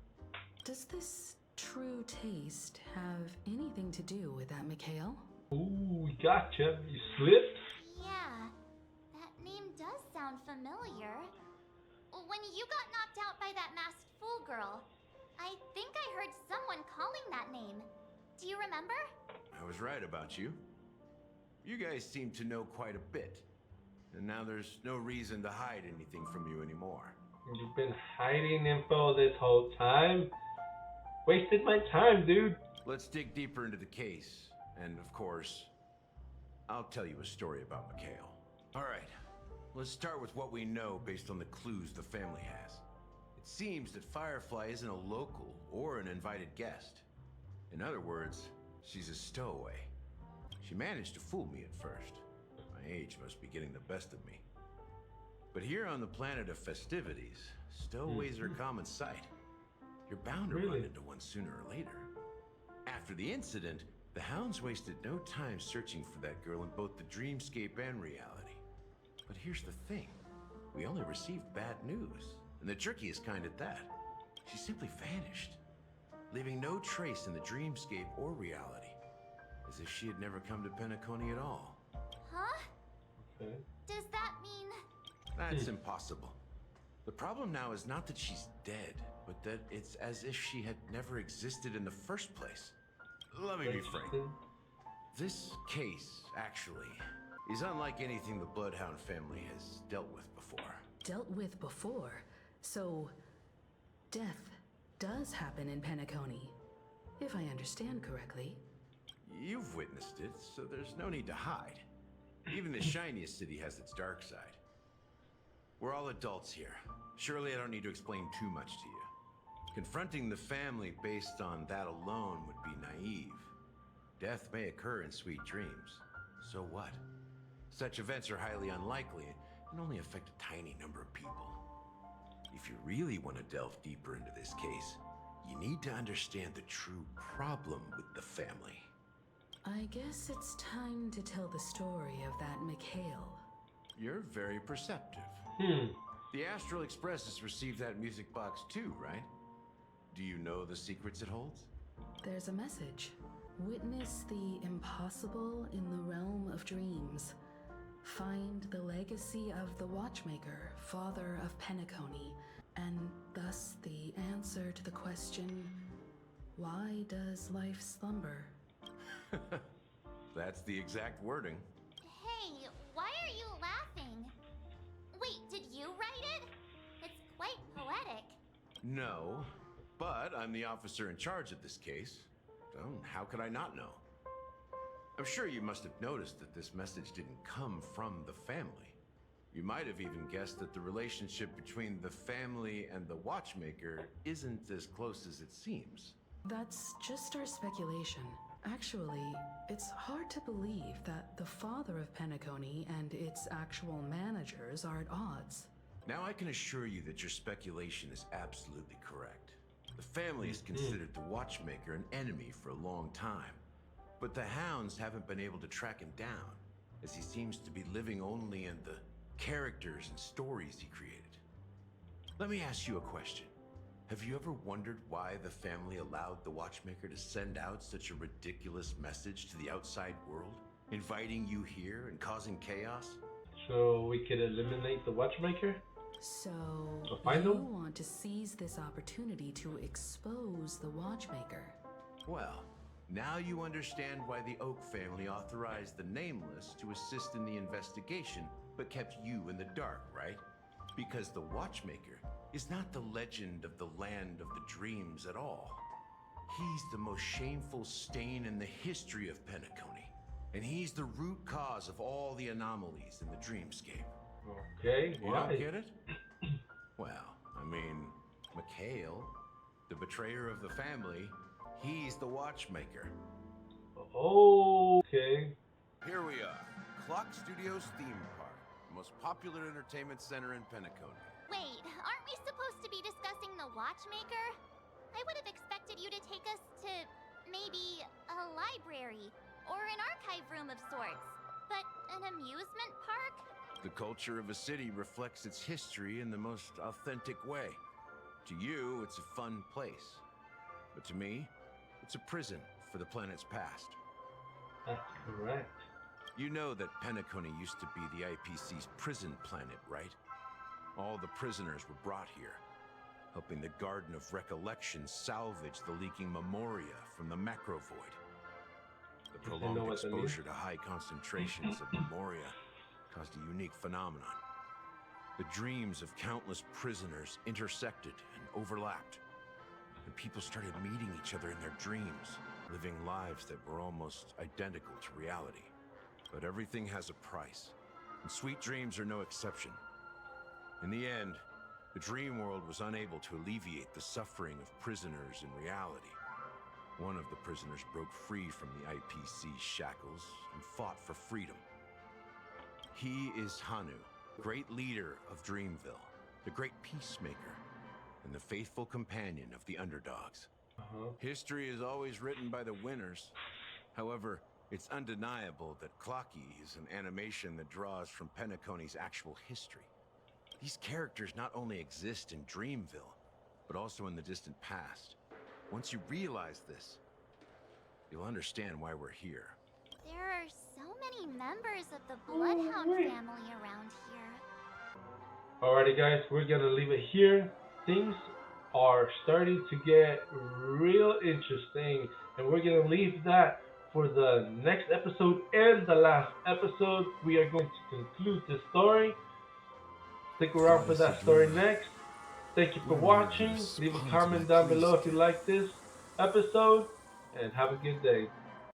Does this true taste have anything to do with that, Mikhail? Ooh, gotcha. You slipped? Yeah, that name does sound familiar. When you got knocked out by that masked fool girl, I think I heard someone calling that name. Do you remember? I was right about you. You guys seem to know quite a bit. And now there's no reason to hide anything from you anymore. You've been hiding info this whole time? Wasted my time, dude. Let's dig deeper into the case. And of course, I'll tell you a story about Mikhail. Alright, let's start with what we know based on the clues the family has. It seems that Firefly isn't a local or an invited guest. In other words, she's a stowaway. She managed to fool me at first. My age must be getting the best of me. But here on the planet of festivities, stowaways are a common sight. You're bound to run into one sooner or later. After the incident, the hounds wasted no time searching for that girl in both the dreamscape and reality. But here's the thing. We only received bad news, and the trickiest kind at that. She simply vanished, leaving no trace in the dreamscape or reality, as if she had never come to Penacony at all. Huh? Okay. Does that mean... That's impossible. The problem now is not that she's dead, but that it's as if she had never existed in the first place. Let me be frank. This case, actually, is unlike anything the Bloodhound family has dealt with before. Dealt with before? So, death does happen in Penacony, if I understand correctly. You've witnessed it, so there's no need to hide. Even the shiniest city has its dark side. We're all adults here. Surely I don't need to explain too much to you. Confronting the family based on that alone would be naive. Death may occur in sweet dreams. So what? Such events are highly unlikely and only affect a tiny number of people. If you really want to delve deeper into this case, you need to understand the true problem with the family. I guess it's time to tell the story of that Mikhail. You're very perceptive. The Astral Express has received that music box too, right? Do you know the secrets it holds? There's a message. Witness the impossible in the realm of dreams. Find the legacy of the Watchmaker, father of Penacony, and thus the answer to the question, why does life slumber? That's the exact wording. Hey, why are you laughing? Wait, did you write it? It's quite poetic. No, but I'm the officer in charge of this case. So how could I not know? I'm sure you must have noticed that this message didn't come from the family. You might have even guessed that the relationship between the family and the Watchmaker isn't as close as it seems. That's just our speculation. Actually, it's hard to believe that the father of Penacony and its actual managers are at odds. Now I can assure you that your speculation is absolutely correct. The family has considered the Watchmaker an enemy for a long time, but the Hounds haven't been able to track him down, as he seems to be living only in the characters and stories he created. Let me ask you a question. Have you ever wondered why the family allowed the Watchmaker to send out such a ridiculous message to the outside world, inviting you here and causing chaos? So we could eliminate the Watchmaker? So, find you them? want to seize this opportunity to expose the Watchmaker? Well, now you understand why the Oak family authorized the Nameless to assist in the investigation, but kept you in the dark, right? Because the Watchmaker is not the legend of the land of the dreams at all. He's the most shameful stain in the history of Penacony, and he's the root cause of all the anomalies in the dreamscape. Okay, You why? don't get it? Well, I mean, Mikhail, the betrayer of the family, he's the Watchmaker. Okay. Here we are, Clock Studios theme park, the most popular entertainment center in Penacony. Wait, aren't we supposed to be discussing the Watchmaker? I would have expected you to take us to maybe a library or an archive room of sorts. But an amusement park? The culture of a city reflects its history in the most authentic way. To you, it's a fun place. But to me, it's a prison for the planet's past. That's correct. You know that Penacony used to be the IPC's prison planet, right? All the prisoners were brought here, helping the Garden of Recollection salvage the leaking memoria from the macrovoid. The prolonged exposure to high concentrations of memoria caused a unique phenomenon. The dreams of countless prisoners intersected and overlapped, and people started meeting each other in their dreams, living lives that were almost identical to reality. But everything has a price, and sweet dreams are no exception. In the end, the dream world was unable to alleviate the suffering of prisoners in reality. One of the prisoners broke free from the IPC's shackles and fought for freedom. He is Hanu, great leader of Dreamville, the great peacemaker, and the faithful companion of the underdogs. History is always written by the winners. However, It's undeniable that Clocky is an animation that draws from Penacony's actual history. These characters not only exist in Dreamville, but also in the distant past. Once you realize this, you'll understand why we're here. There are so many members of the Bloodhound family around here. Alrighty guys, we're gonna leave it here. Things are starting to get real interesting, and we're gonna leave that for the next episode and the last episode. We are going to conclude this story. Stick around for that story next. Thank you for watching. Leave a comment down below if you like this episode, and have a good day.